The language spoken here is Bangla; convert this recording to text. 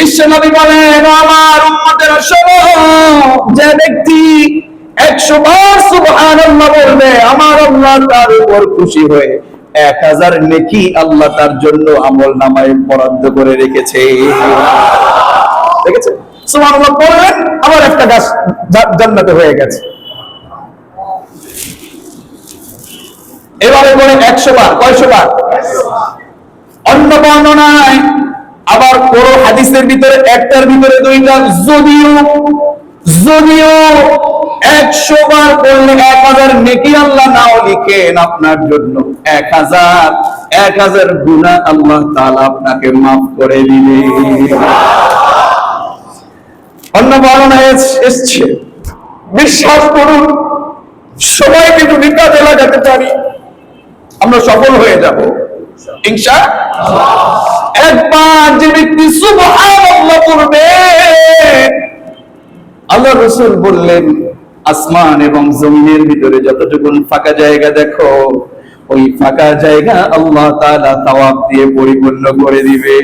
বিশ্বনবী বলেন, আমার উম্মতেরা শোনো, যে ব্যক্তি 100 বার সুবহানাল্লাহ বলবে, আমার আল্লাহ তার উপর খুশি হয়ে 1000 নেকি আল্লাহ তার জন্য আমলনামায় বরাদ্দ করে রেখেছে। দেখেছেন? সুবহানাল্লাহ বললেন, আবার একটা গাছ জান্নাতে হয়ে গেছে। এবারে বলেন 100 বার, কয়শো বার? অন্য বর্ণনায় আবার কোন হাদিসের ভিতরে একটার ভিতরে দুইটা, যদিও 100 বার পড়লে 1000 নেকি আল্লাহ নাও লিখেন আপনার জন্য, 1000 গুনাহ আল্লাহ তাআলা আপনাকে মাফ করে দিবে। অন্য বর্ণনায় এসেছে, বিশ্বাস করুন, সবাইকে যদি কাজে লাগাতে পারি আমরা সফল হয়ে যাব ইনশাআল্লাহ। একবার যে ব্যক্তি সুবহানাল্লাহ পড়বে, আল্লাহ রাসূল বললেন, আসমান এবং জমিনের ভিতরে যতটুকু ফাঁকা জায়গা দেখো, ওই ফাঁকা জায়গা আল্লাহ তাআলা তাওয়াব দিয়ে পরিপূর্ণ করে দিবে।